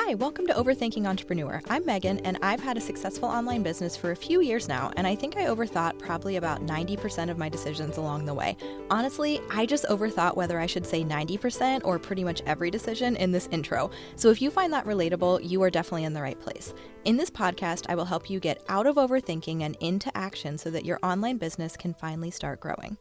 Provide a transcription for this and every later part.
Hi, welcome to Overthinking Entrepreneur. I'm Megan, and I've had a successful online business for a few years now, and I think I overthought probably about 90% of my decisions along the way. Honestly, I just overthought whether I should say 90% or pretty much every decision in this intro. So if you find that relatable, you are definitely in the right place. In this podcast, I will help you get out of overthinking and into action so that your online business can finally start growing.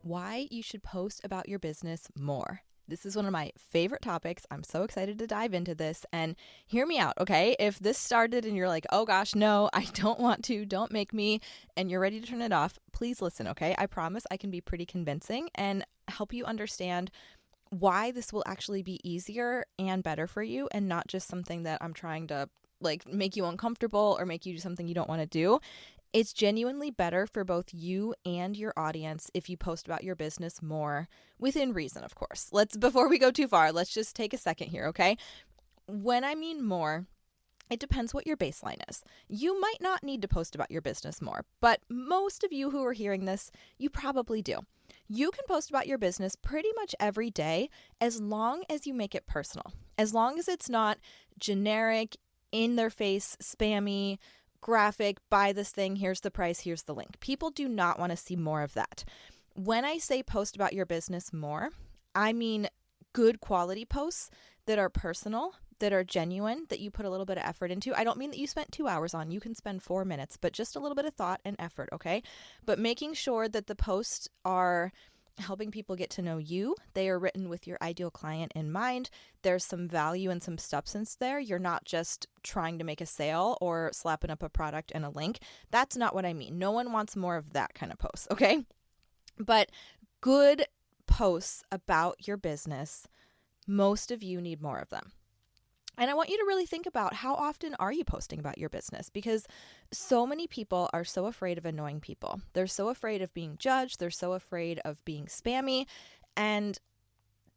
Why you should post about your business more. This is one of my favorite topics. I'm so excited to dive into this, and hear me out, okay? If this started and you're like, oh gosh, no, I don't want to, don't make me, and you're ready to turn it off, please listen, okay? I promise I can be pretty convincing and help you understand why this will actually be easier and better for you and not just something that I'm trying to make you uncomfortable or make you do something you don't want to do. It's genuinely better for both you and your audience if you post about your business more, within reason, of course. Before we go too far, let's just take a second here, okay? When I mean more, it depends what your baseline is. You might not need to post about your business more, but most of you who are hearing this, you probably do. You can post about your business pretty much every day as long as you make it personal, as long as it's not generic, in their face, spammy, graphic, buy this thing, here's the price, here's the link. People do not want to see more of that. When I say post about your business more, I mean good quality posts that are personal, that are genuine, that you put a little bit of effort into. I don't mean that you spent 2 hours on, you can spend 4 minutes, but just a little bit of thought and effort, okay? But making sure that the posts are helping people get to know you. They are written with your ideal client in mind. There's some value and some substance there. You're not just trying to make a sale or slapping up a product and a link. That's not what I mean. No one wants more of that kind of post, okay? But good posts about your business, most of you need more of them. And I want you to really think about how often are you posting about your business, because so many people are so afraid of annoying people. They're so afraid of being judged. They're so afraid of being spammy, and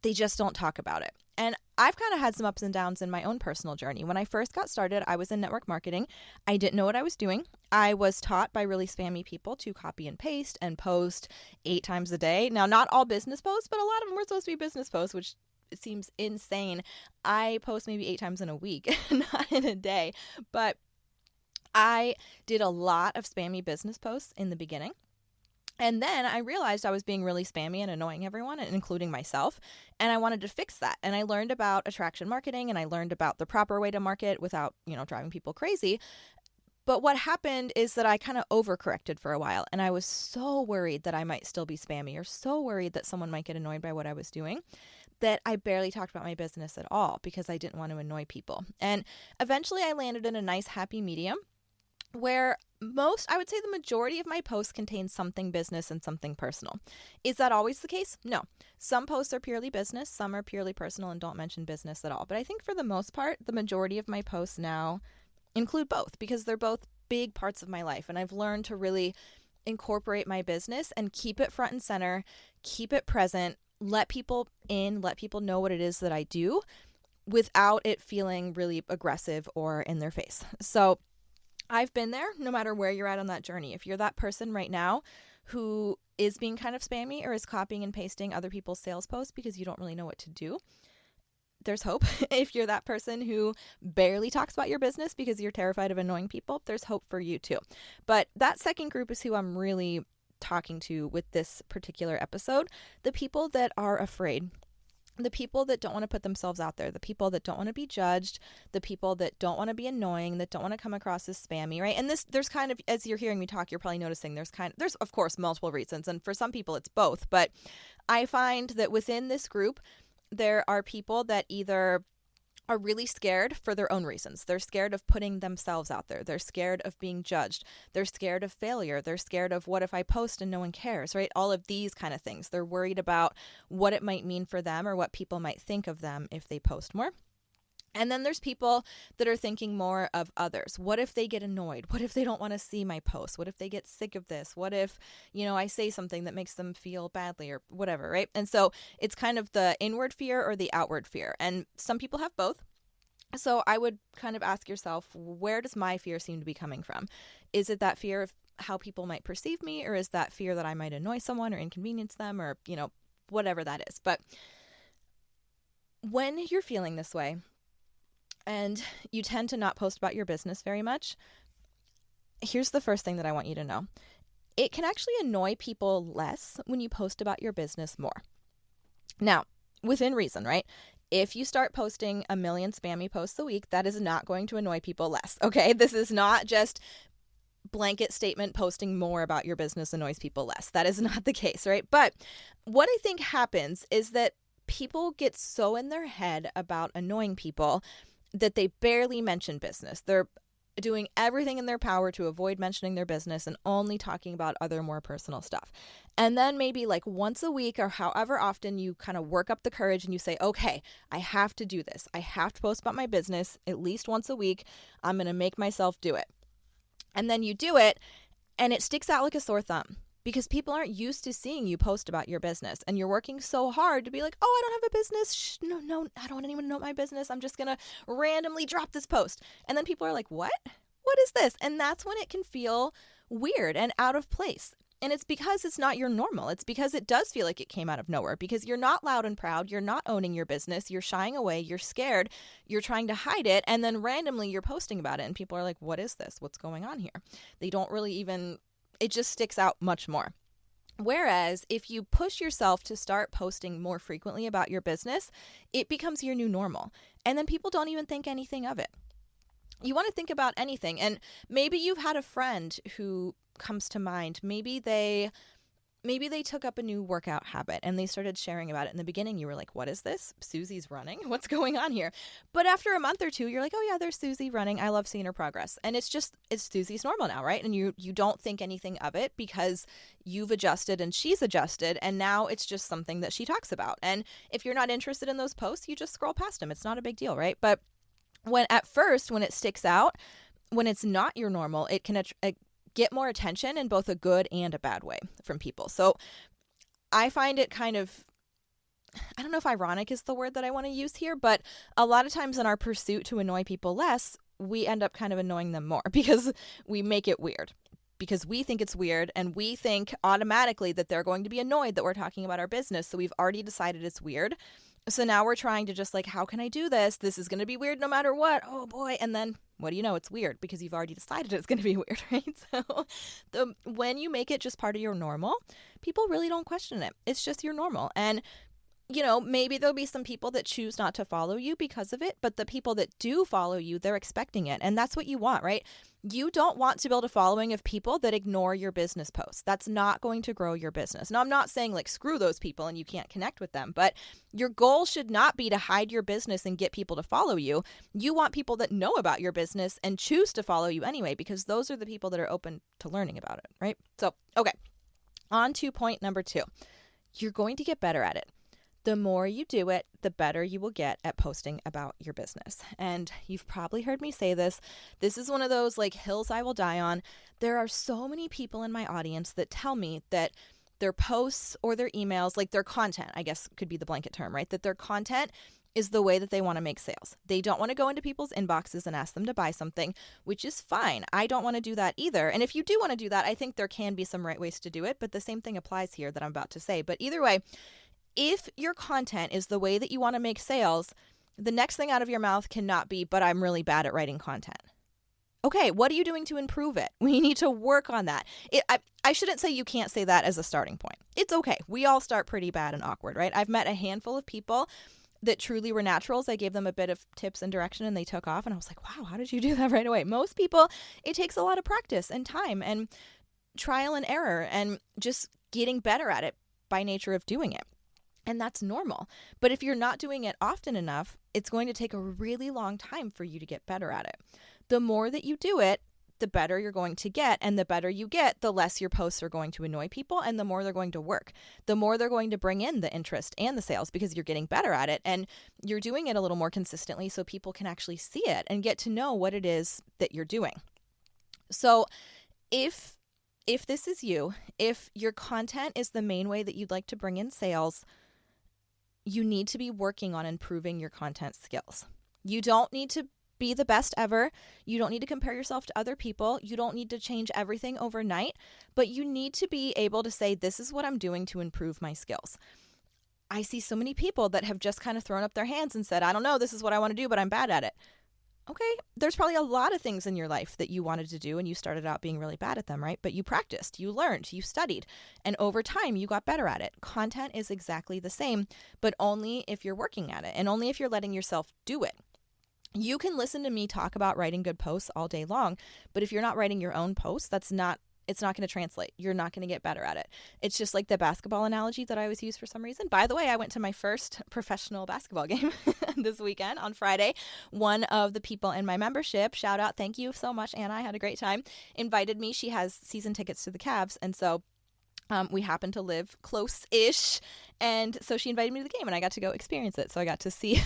they just don't talk about it. And I've kind of had some ups and downs in my own personal journey. When I first got started, I was in network marketing. I didn't know what I was doing. I was taught by really spammy people to copy and paste and post 8 times a day. Now, not all business posts, but a lot of them were supposed to be business posts, which it seems insane. I post maybe 8 times in a week, not in a day, but I did a lot of spammy business posts in the beginning. And then I realized I was being really spammy and annoying everyone, including myself, and I wanted to fix that. And I learned about attraction marketing, and I learned about the proper way to market without, driving people crazy. But what happened is that I kind of overcorrected for a while, and I was so worried that I might still be spammy or so worried that someone might get annoyed by what I was doing that I barely talked about my business at all because I didn't want to annoy people. And eventually I landed in a nice happy medium where I would say the majority of my posts contain something business and something personal. Is that always the case? No. Some posts are purely business, some are purely personal and don't mention business at all. But I think for the most part, the majority of my posts now include both because they're both big parts of my life. And I've learned to really incorporate my business and keep it front and center, keep it present, let people in, let people know what it is that I do without it feeling really aggressive or in their face. So I've been there no matter where you're at on that journey. If you're that person right now who is being kind of spammy or is copying and pasting other people's sales posts because you don't really know what to do, there's hope. If you're that person who barely talks about your business because you're terrified of annoying people, there's hope for you too. But that second group is who I'm really talking to with this particular episode. The people that are afraid, the people that don't want to put themselves out there, the people that don't want to be judged, the people that don't want to be annoying, that don't want to come across as spammy, right? And there's kind of, as you're hearing me talk, you're probably noticing there's of course multiple reasons, and for some people it's both, but I find that within this group there are people that either are really scared for their own reasons. They're scared of putting themselves out there. They're scared of being judged. They're scared of failure. They're scared of what if I post and no one cares, right? All of these kind of things. They're worried about what it might mean for them or what people might think of them if they post more. And then there's people that are thinking more of others. What if they get annoyed? What if they don't want to see my posts? What if they get sick of this? What if, I say something that makes them feel badly or whatever, right? And so it's kind of the inward fear or the outward fear. And some people have both. So I would kind of ask yourself, where does my fear seem to be coming from? Is it that fear of how people might perceive me, or is that fear that I might annoy someone or inconvenience them or, whatever that is? But when you're feeling this way and you tend to not post about your business very much, here's the first thing that I want you to know. It can actually annoy people less when you post about your business more. Now, within reason, right? If you start posting a million spammy posts a week, that is not going to annoy people less, okay? This is not just blanket statement posting more about your business annoys people less. That is not the case, right? But what I think happens is that people get so in their head about annoying people that they barely mention business. They're doing everything in their power to avoid mentioning their business and only talking about other more personal stuff. And then maybe like once a week or however often you kind of work up the courage and you say, okay, I have to do this. I have to post about my business at least once a week. I'm going to make myself do it. And then you do it and it sticks out like a sore thumb because people aren't used to seeing you post about your business, and you're working so hard to be like, oh, I don't have a business. No, I don't want anyone to know my business. I'm just going to randomly drop this post. And then people are like, what? What is this? And that's when it can feel weird and out of place. And it's because it's not your normal. It's because it does feel like it came out of nowhere, because you're not loud and proud. You're not owning your business. You're shying away. You're scared. You're trying to hide it. And then randomly you're posting about it. And people are like, what is this? What's going on here? They don't really even, it just sticks out much more. Whereas if you push yourself to start posting more frequently about your business, it becomes your new normal. And then people don't even think anything of it. You want to think about anything. And maybe you've had a friend who comes to mind. Maybe they took up a new workout habit and they started sharing about it. In the beginning, you were like, what is this? Susie's running? What's going on here? But after a month or two, you're like, oh yeah, there's Susie running. I love seeing her progress. And it's Susie's normal now, right? And you don't think anything of it because you've adjusted and she's adjusted. And now it's just something that she talks about. And if you're not interested in those posts, you just scroll past them. It's not a big deal, right? But when it sticks out, when it's not your normal, it can get more attention in both a good and a bad way from people. So I find it kind of, I don't know if ironic is the word that I want to use here, but a lot of times in our pursuit to annoy people less, we end up kind of annoying them more because we make it weird. Because we think it's weird and we think automatically that they're going to be annoyed that we're talking about our business. So we've already decided it's weird. So now we're trying to just like, how can I do this? This is going to be weird no matter what. Oh boy. And then what do you know? It's weird because you've already decided it's going to be weird, right? So when you make it just part of your normal, people really don't question it. It's just your normal. And maybe there'll be some people that choose not to follow you because of it, but the people that do follow you, they're expecting it. And that's what you want, right? You don't want to build a following of people that ignore your business posts. That's not going to grow your business. Now, I'm not saying like screw those people and you can't connect with them, but your goal should not be to hide your business and get people to follow you. You want people that know about your business and choose to follow you anyway, because those are the people that are open to learning about it, right? So, okay, on to point number 2. You're going to get better at it. The more you do it, the better you will get at posting about your business. And you've probably heard me say this. This is one of those like hills I will die on. There are so many people in my audience that tell me that their posts or their emails, like their content, I guess could be the blanket term, right? That their content is the way that they want to make sales. They don't want to go into people's inboxes and ask them to buy something, which is fine. I don't want to do that either. And if you do want to do that, I think there can be some right ways to do it, but the same thing applies here that I'm about to say. But either way, if your content is the way that you want to make sales, the next thing out of your mouth cannot be, but I'm really bad at writing content. Okay, what are you doing to improve it? We need to work on that. I shouldn't say you can't say that as a starting point. It's okay. We all start pretty bad and awkward, right? I've met a handful of people that truly were naturals. I gave them a bit of tips and direction and they took off. And I was like, wow, how did you do that right away? Most people, it takes a lot of practice and time and trial and error and just getting better at it by nature of doing it. And that's normal. But if you're not doing it often enough, it's going to take a really long time for you to get better at it. The more that you do it, the better you're going to get. And the better you get, the less your posts are going to annoy people and the more they're going to work. The more they're going to bring in the interest and the sales because you're getting better at it and you're doing it a little more consistently so people can actually see it and get to know what it is that you're doing. So if this is you, if your content is the main way that you'd like to bring in sales, you need to be working on improving your content skills. You don't need to be the best ever. You don't need to compare yourself to other people. You don't need to change everything overnight, but you need to be able to say, this is what I'm doing to improve my skills. I see so many people that have just kind of thrown up their hands and said, I don't know, this is what I want to do, but I'm bad at it. Okay, there's probably a lot of things in your life that you wanted to do and you started out being really bad at them, right? But you practiced, you learned, you studied, and over time you got better at it. Content is exactly the same, but only if you're working at it and only if you're letting yourself do it. You can listen to me talk about writing good posts all day long, but if you're not writing your own posts, it's not going to translate. You're not going to get better at it. It's just like the basketball analogy that I always use for some reason. By the way, I went to my first professional basketball game this weekend on Friday. One of the people in my membership, shout out, thank you so much, Anna, I had a great time, invited me. She has season tickets to the Cavs, and so we happen to live close-ish, and so she invited me to the game, and I got to go experience it. So I got to see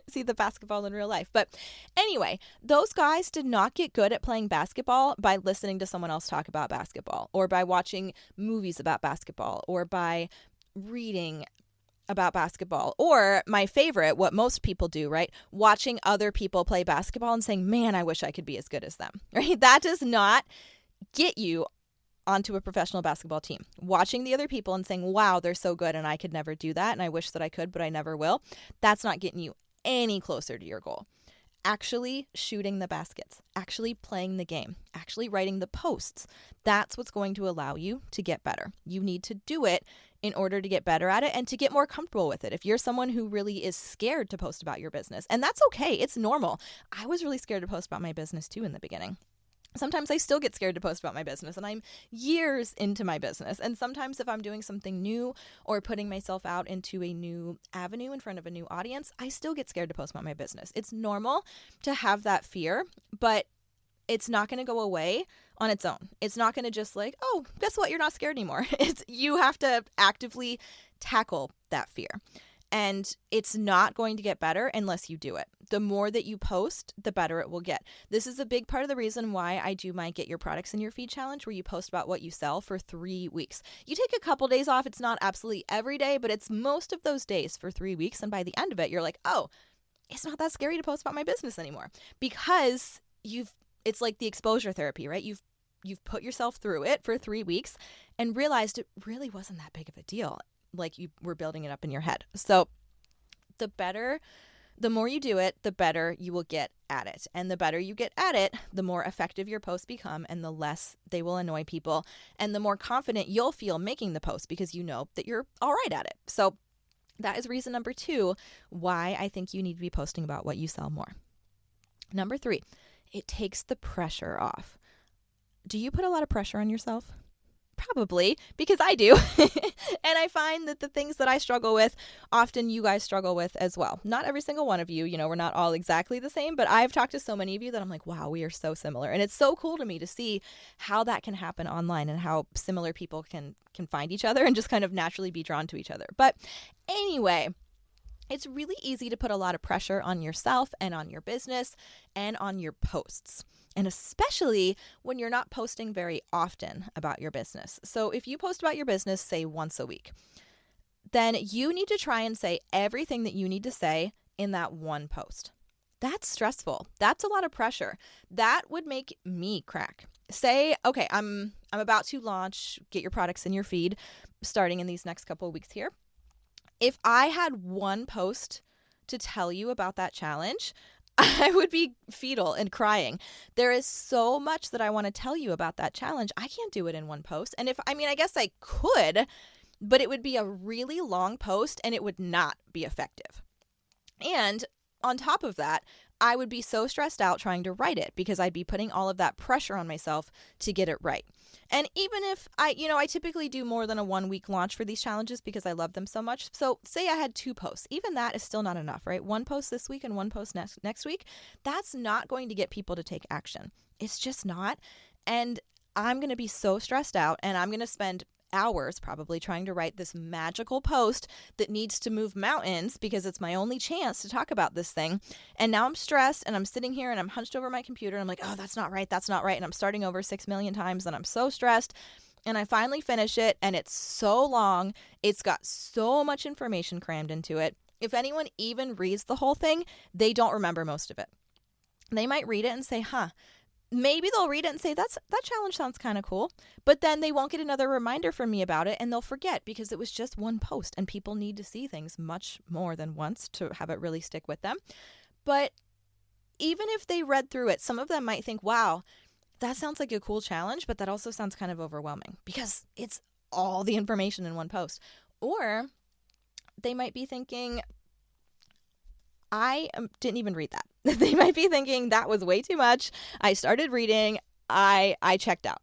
see the basketball in real life. But anyway, those guys did not get good at playing basketball by listening to someone else talk about basketball, or by watching movies about basketball, or by reading about basketball, or my favorite, what most people do, right? Watching other people play basketball and saying, man, I wish I could be as good as them, right? That does not get you onto a professional basketball team. Watching the other people and saying, wow, they're so good and I could never do that and I wish that I could, but I never will. That's not getting you any closer to your goal. Actually shooting the baskets, actually playing the game, actually writing the posts. That's what's going to allow you to get better. You need to do it in order to get better at it and to get more comfortable with it. If you're someone who really is scared to post about your business, and that's okay, it's normal. I was really scared to post about my business too in the beginning. Sometimes I still get scared to post about my business, and I'm years into my business. And sometimes if I'm doing something new or putting myself out into a new avenue in front of a new audience, I still get scared to post about my business. It's normal to have that fear, but it's not going to go away on its own. It's not going to just like, oh, guess what? You're not scared anymore. You have to actively tackle that fear. And it's not going to get better unless you do it. The more that you post, the better it will get. This is a big part of the reason why I do my Get Your Products in Your Feed challenge, where you post about what you sell for 3 weeks. You take a couple days off. It's not absolutely every day, but it's most of those days for 3 weeks. And by the end of it, you're like, oh, it's not that scary to post about my business anymore, because it's like the exposure therapy, right? You've put yourself through it for 3 weeks and realized it really wasn't that big of a deal. Like you were building it up in your head. So the more you do it, the better you will get at it. And the better you get at it, the more effective your posts become and the less they will annoy people and the more confident you'll feel making the post because you know that you're all right at it. So that is reason number 2 why I think you need to be posting about what you sell more. Number 3, it takes the pressure off. Do you put a lot of pressure on yourself? Probably, because I do. And I find that the things that I struggle with, often you guys struggle with as well. Not every single one of you, we're not all exactly the same, but I've talked to so many of you that I'm like, wow, we are so similar. And it's so cool to me to see how that can happen online and how similar people can find each other and just kind of naturally be drawn to each other. But anyway, it's really easy to put a lot of pressure on yourself and on your business and on your posts. And especially when you're not posting very often about your business. So if you post about your business, say once a week, then you need to try and say everything that you need to say in that one post. That's stressful. That's a lot of pressure. That would make me crack. Say, okay, I'm about to launch Get Your Products in Your Feed starting in these next couple of weeks here. If I had one post to tell you about that challenge, I would be fetal and crying. There is so much that I want to tell you about that challenge. I can't do it in one post. And I guess I could, but it would be a really long post and it would not be effective. And on top of that, I would be so stressed out trying to write it because I'd be putting all of that pressure on myself to get it right. And even if I typically do more than a 1-week launch for these challenges because I love them so much. So say I had 2 posts, even that is still not enough, right? 1 post this week and 1 post next week. That's not going to get people to take action. It's just not. And I'm going to be so stressed out and I'm going to spend hours probably trying to write this magical post that needs to move mountains because it's my only chance to talk about this thing. And now I'm stressed and I'm sitting here and I'm hunched over my computer and I'm like, oh, that's not right. And I'm starting over 6 million times and I'm so stressed. And I finally finish it and it's so long. It's got so much information crammed into it. If anyone even reads the whole thing, they don't remember most of it. They might read it and say, maybe they'll read it and say, that challenge sounds kind of cool. But then they won't get another reminder from me about it, and they'll forget because it was just one post, and people need to see things much more than once to have it really stick with them. But even if they read through it, some of them might think, wow, that sounds like a cool challenge, but that also sounds kind of overwhelming because it's all the information in one post. Or they might be thinking, I didn't even read that. They might be thinking that was way too much. I started reading. I checked out.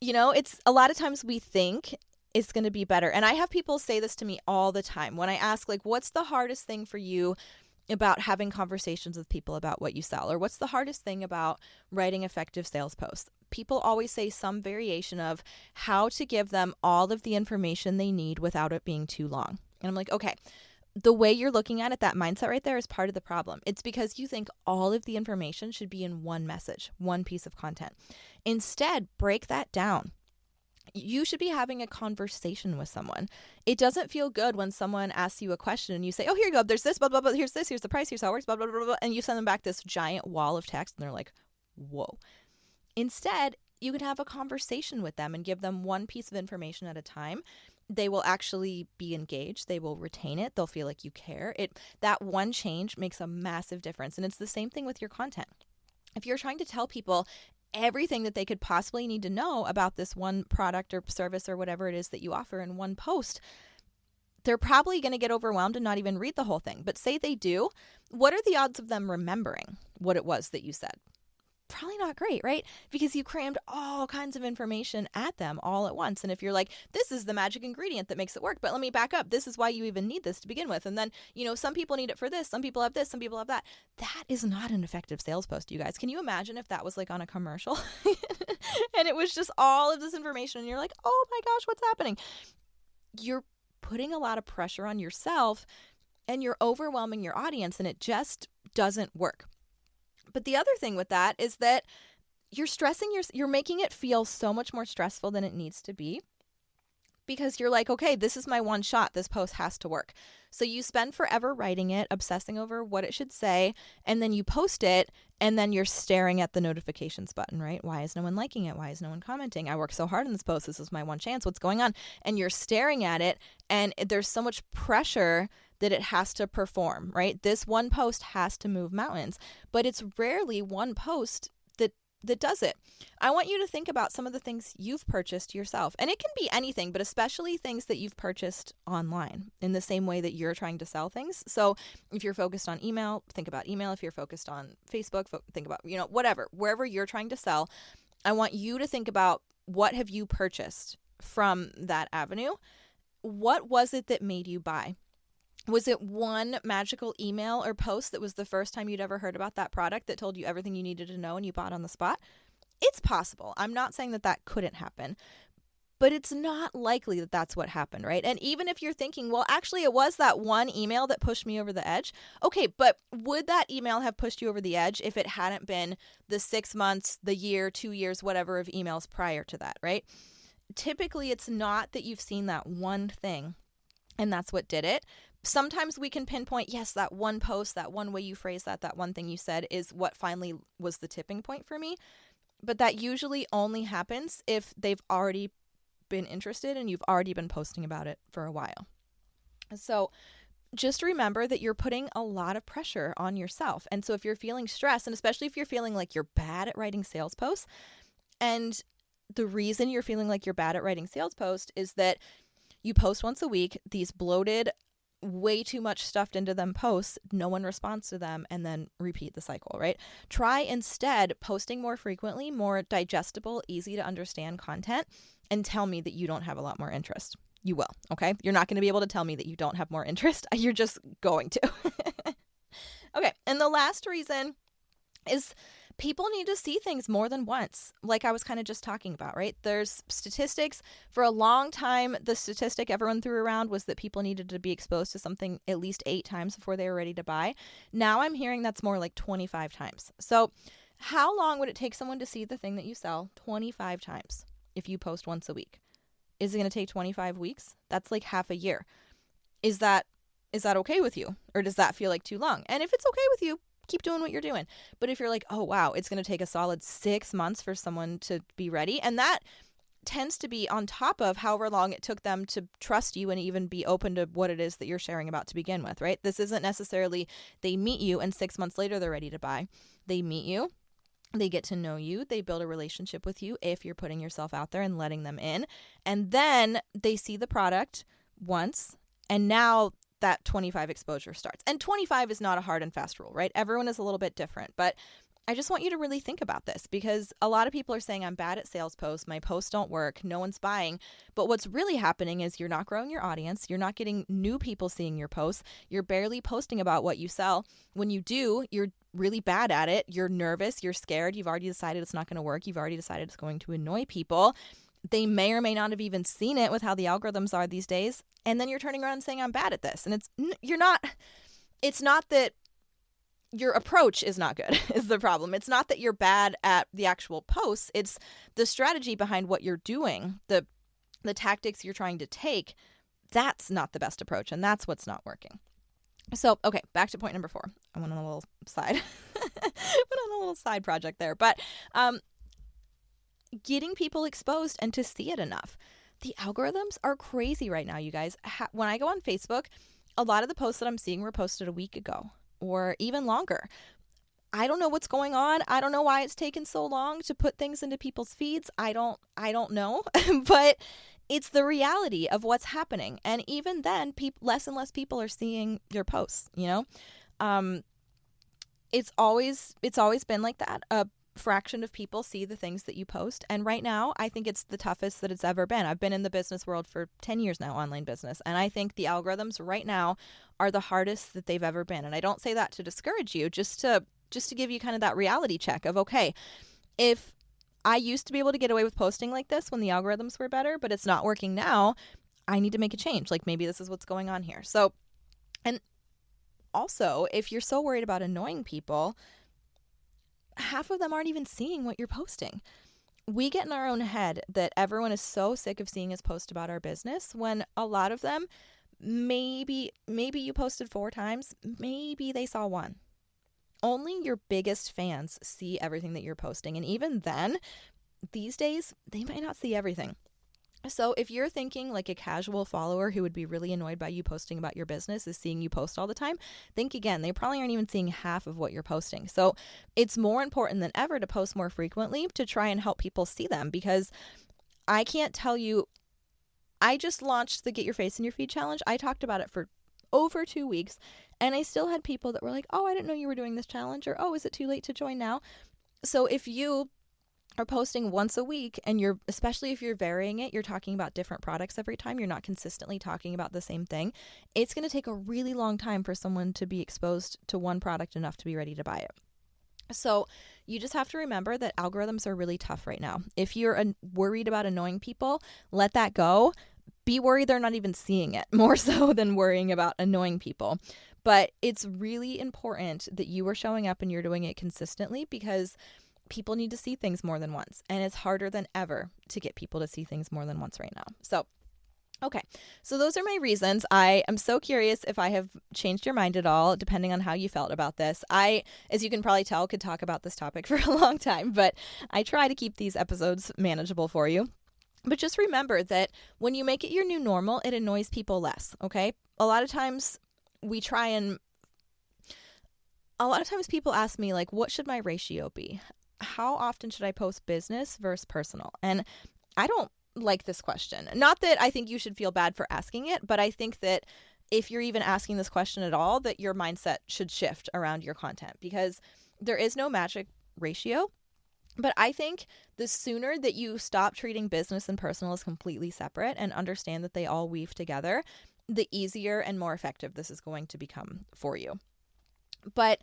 It's a lot of times we think it's going to be better. And I have people say this to me all the time when I ask, like, what's the hardest thing for you about having conversations with people about what you sell? Or what's the hardest thing about writing effective sales posts? People always say some variation of how to give them all of the information they need without it being too long. And I'm like, okay, the way you're looking at it, that mindset right there is part of the problem. It's because you think all of the information should be in one message, one piece of content. Instead, break that down. You should be having a conversation with someone. It doesn't feel good when someone asks you a question and you say, oh, here you go, there's this, blah, blah, blah, here's this, here's the price, here's how it works, blah, blah, blah, blah, and you send them back this giant wall of text and they're like, whoa. Instead, you can have a conversation with them and give them one piece of information at a time. They will actually be engaged. They will retain it. They'll feel like you care. That one change makes a massive difference. And it's the same thing with your content. If you're trying to tell people everything that they could possibly need to know about this one product or service or whatever it is that you offer in one post, they're probably going to get overwhelmed and not even read the whole thing. But say they do, what are the odds of them remembering what it was that you said? Probably not great, right? Because you crammed all kinds of information at them all at once. And if you're like, this is the magic ingredient that makes it work, but let me back up. This is why you even need this to begin with. And then, some people need it for this. Some people have this. Some people have that. That is not an effective sales post, you guys. Can you imagine if that was like on a commercial and it was just all of this information and you're like, oh my gosh, what's happening? You're putting a lot of pressure on yourself and you're overwhelming your audience, and it just doesn't work. But the other thing with that is that you're making it feel so much more stressful than it needs to be, because you're like, okay, this is my one shot. This post has to work. So you spend forever writing it, obsessing over what it should say, and then you post it, and then you're staring at the notifications button, right? Why is no one liking it? Why is no one commenting? I worked so hard on this post. This is my one chance. What's going on? And you're staring at it, and there's so much pressure that it has to perform, right? This one post has to move mountains, but it's rarely one post that does it. I want you to think about some of the things you've purchased yourself. And it can be anything, but especially things that you've purchased online in the same way that you're trying to sell things. So if you're focused on email, think about email. If you're focused on Facebook, think about, whatever, wherever you're trying to sell. I want you to think about, what have you purchased from that avenue? What was it that made you buy? Was it one magical email or post that was the first time you'd ever heard about that product that told you everything you needed to know and you bought on the spot? It's possible. I'm not saying that couldn't happen, but it's not likely that that's what happened, right? And even if you're thinking, well, actually, it was that one email that pushed me over the edge. Okay, but would that email have pushed you over the edge if it hadn't been the 6 months, the year, 2 years, whatever of emails prior to that, right? Typically, it's not that you've seen that one thing and that's what did it. Sometimes we can pinpoint, yes, that one post, that one way you phrased that one thing you said is what finally was the tipping point for me. But that usually only happens if they've already been interested and you've already been posting about it for a while. So just remember that you're putting a lot of pressure on yourself. And so if you're feeling stressed, and especially if you're feeling like you're bad at writing sales posts, and the reason you're feeling like you're bad at writing sales posts is that you post once a week, these bloated, way too much stuffed into them posts, no one responds to them, and then repeat the cycle, right? Try instead posting more frequently, more digestible, easy to understand content, and tell me that you don't have a lot more interest. You will, okay? You're not going to be able to tell me that you don't have more interest. You're just going to. Okay, and the last reason is people need to see things more than once, like I was kind of just talking about, right? There's statistics. For a long time, the statistic everyone threw around was that people needed to be exposed to something at least 8 times before they were ready to buy. Now I'm hearing that's more like 25 times. So how long would it take someone to see the thing that you sell 25 times if you post once a week? Is it going to take 25 weeks? That's like half a year. Is that okay with you? Or does that feel like too long? And if it's okay with you, keep doing what you're doing. But if you're like, oh, wow, it's going to take a solid 6 months for someone to be ready. And that tends to be on top of however long it took them to trust you and even be open to what it is that you're sharing about to begin with, right? This isn't necessarily they meet you and 6 months later they're ready to buy. They meet you, they get to know you, they build a relationship with you if you're putting yourself out there and letting them in. And then they see the product once, and now that 25 exposure starts. And 25 is not a hard and fast rule, right? Everyone is a little bit different, but I just want you to really think about this, because a lot of people are saying I'm bad at sales posts, my posts don't work, no one's buying. But what's really happening is you're not growing your audience, you're not getting new people seeing your posts, you're barely posting about what you sell. When you do, you're really bad at it, you're nervous, you're scared, you've already decided it's not going to work, you've already decided it's going to annoy people. They may or may not have even seen it with how the algorithms are these days. And then you're turning around and saying I'm bad at this. And it's not that your approach is not good is the problem. It's not that you're bad at the actual posts. It's the strategy behind what you're doing, the tactics you're trying to take. That's not the best approach, and that's what's not working. So, okay, back to point number 4. I went on a little side, project there, but getting people exposed and to see it enough. The algorithms are crazy right now, you guys. When I go on Facebook, a lot of the posts that I'm seeing were posted a week ago or even longer. I don't know what's going on. I don't know why it's taken so long to put things into people's feeds. I don't know, but it's the reality of what's happening. And even then, less and less people are seeing your posts, you know? It's always been like that. A fraction of people see the things that you post. And right now, I think it's the toughest that it's ever been. I've been in the business world for 10 years now, online business. And I think the algorithms right now are the hardest that they've ever been. And I don't say that to discourage you, just to give you kind of that reality check of, okay, if I used to be able to get away with posting like this when the algorithms were better, but it's not working now, I need to make a change. Like maybe this is what's going on here. So, and also, if you're so worried about annoying people, half of them aren't even seeing what you're posting. We get in our own head that everyone is so sick of seeing us post about our business when a lot of them, maybe you posted 4 times, maybe they saw 1. Only your biggest fans see everything that you're posting. And even then, these days, they might not see everything. So if you're thinking like a casual follower who would be really annoyed by you posting about your business is seeing you post all the time, think again. They probably aren't even seeing half of what you're posting. So it's more important than ever to post more frequently to try and help people see them, because I can't tell you, I just launched the Get Your Face in Your Feed challenge. I talked about it for over 2 weeks, and I still had people that were like, oh, I didn't know you were doing this challenge, or oh, is it too late to join now? So if you are posting once a week, and especially if you're varying it, you're talking about different products every time, you're not consistently talking about the same thing, it's going to take a really long time for someone to be exposed to one product enough to be ready to buy it. So you just have to remember that algorithms are really tough right now. If you're worried about annoying people, let that go. Be worried they're not even seeing it, more so than worrying about annoying people. But it's really important that you are showing up and you're doing it consistently, because people need to see things more than once. And it's harder than ever to get people to see things more than once right now. So, okay. So those are my reasons. I am so curious if I have changed your mind at all, depending on how you felt about this. I, as you can probably tell, could talk about this topic for a long time, but I try to keep these episodes manageable for you. But just remember that when you make it your new normal, it annoys people less, okay? A lot of times people ask me, like, what should my ratio be? How often should I post business versus personal? And I don't like this question. Not that I think you should feel bad for asking it, but I think that if you're even asking this question at all, that your mindset should shift around your content, because there is no magic ratio. But I think the sooner that you stop treating business and personal as completely separate and understand that they all weave together, the easier and more effective this is going to become for you. But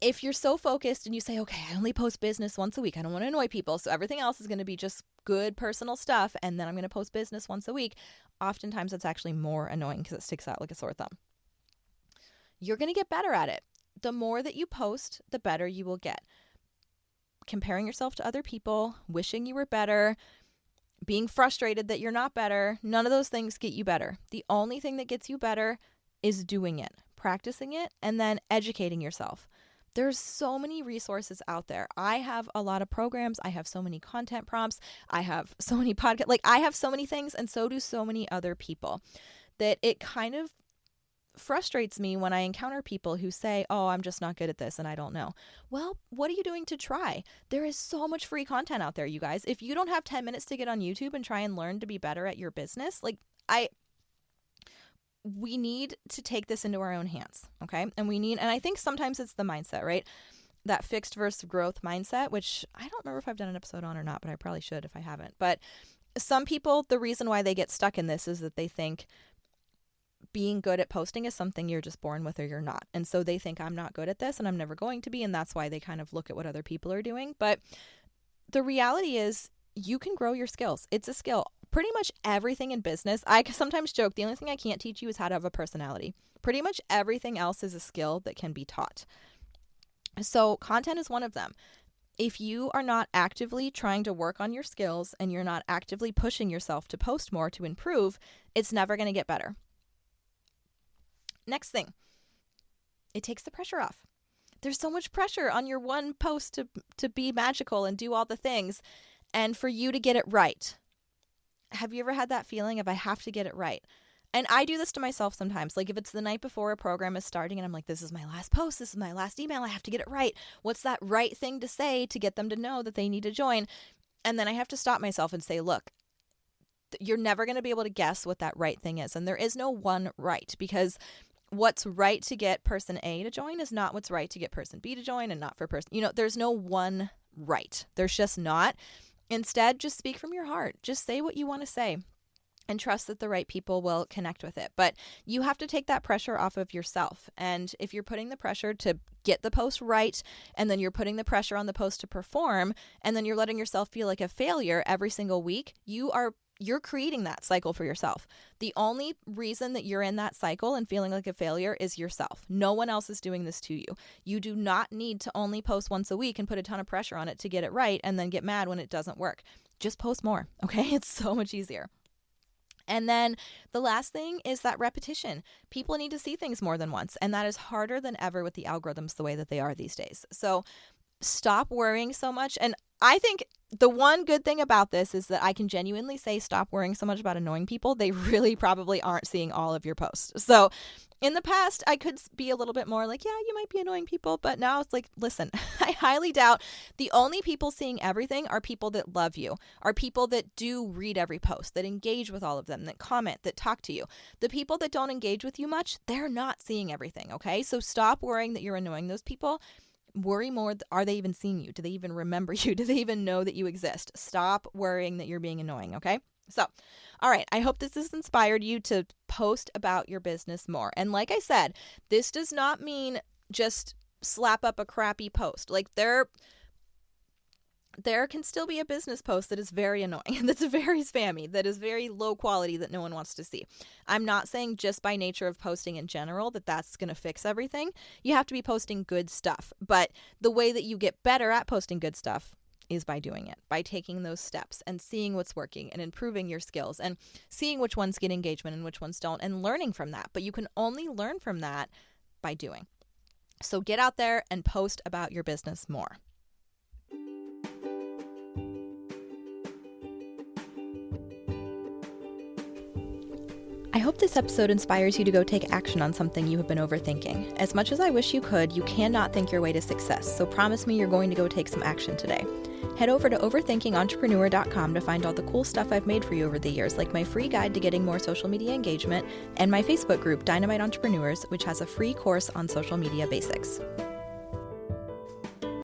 if you're so focused and you say, okay, I only post business once a week, I don't want to annoy people, so everything else is going to be just good personal stuff, and then I'm going to post business once a week, oftentimes it's actually more annoying because it sticks out like a sore thumb. You're going to get better at it. The more that you post, the better you will get. Comparing yourself to other people, wishing you were better, being frustrated that you're not better, none of those things get you better. The only thing that gets you better is doing it, practicing it, and then educating yourself. There's so many resources out there. I have a lot of programs. I have so many content prompts. I have so many podcasts. Like, I have so many things, and so do so many other people, that it kind of frustrates me when I encounter people who say, oh, I'm just not good at this and I don't know. Well, what are you doing to try? There is so much free content out there, you guys. If you don't have 10 minutes to get on YouTube and try and learn to be better at your business, we need to take this into our own hands, okay? And I think sometimes it's the mindset, right? That fixed versus growth mindset, which I don't remember if I've done an episode on or not, but I probably should if I haven't. But some people, the reason why they get stuck in this is that they think being good at posting is something you're just born with or you're not. And so they think, I'm not good at this and I'm never going to be. And that's why they kind of look at what other people are doing. But the reality is you can grow your skills. It's a skill. Pretty much everything in business, I sometimes joke, the only thing I can't teach you is how to have a personality. Pretty much everything else is a skill that can be taught. So content is one of them. If you are not actively trying to work on your skills and you're not actively pushing yourself to post more, to improve, it's never going to get better. Next thing, it takes the pressure off. There's so much pressure on your one post to be magical and do all the things and for you to get it right. Have you ever had that feeling of I have to get it right? And I do this to myself sometimes. Like if it's the night before a program is starting and I'm like, this is my last post, this is my last email, I have to get it right. What's that right thing to say to get them to know that they need to join? And then I have to stop myself and say, look, you're never going to be able to guess what that right thing is. And there is no one right, because what's right to get person A to join is not what's right to get person B to join, and not for person, there's no one right. There's just not. Instead, just speak from your heart. Just say what you want to say and trust that the right people will connect with it. But you have to take that pressure off of yourself. And if you're putting the pressure to get the post right, and then you're putting the pressure on the post to perform, and then you're letting yourself feel like a failure every single week, you're creating that cycle for yourself. The only reason that you're in that cycle and feeling like a failure is yourself. No one else is doing this to you. You do not need to only post once a week and put a ton of pressure on it to get it right and then get mad when it doesn't work. Just post more, okay? It's so much easier. And then the last thing is that repetition. People need to see things more than once, and that is harder than ever with the algorithms the way that they are these days. So stop worrying so much. And I think the one good thing about this is that I can genuinely say stop worrying so much about annoying people. They really probably aren't seeing all of your posts. So in the past, I could be a little bit more like, yeah, you might be annoying people. But now it's like, listen, I highly doubt the only people seeing everything are people that love you, are people that do read every post, that engage with all of them, that comment, that talk to you. The people that don't engage with you much, they're not seeing everything, okay? So stop worrying that you're annoying those people. Worry more, are they even seeing you? Do they even remember you? Do they even know that you exist? Stop worrying that you're being annoying, okay? So, all right, I hope this has inspired you to post about your business more. And like I said, this does not mean just slap up a crappy post. Like there can still be a business post that is very annoying, that's very spammy, that is very low quality, that no one wants to see. I'm not saying just by nature of posting in general that that's going to fix everything. You have to be posting good stuff. But the way that you get better at posting good stuff is by doing it, by taking those steps and seeing what's working and improving your skills and seeing which ones get engagement and which ones don't and learning from that. But you can only learn from that by doing. So get out there and post about your business more. I hope this episode inspires you to go take action on something you have been overthinking. As much as I wish you could, you cannot think your way to success, so promise me you're going to go take some action today. Head over to overthinkingentrepreneur.com to find all the cool stuff I've made for you over the years, like my free guide to getting more social media engagement and my Facebook group, Dynamite Entrepreneurs, which has a free course on social media basics.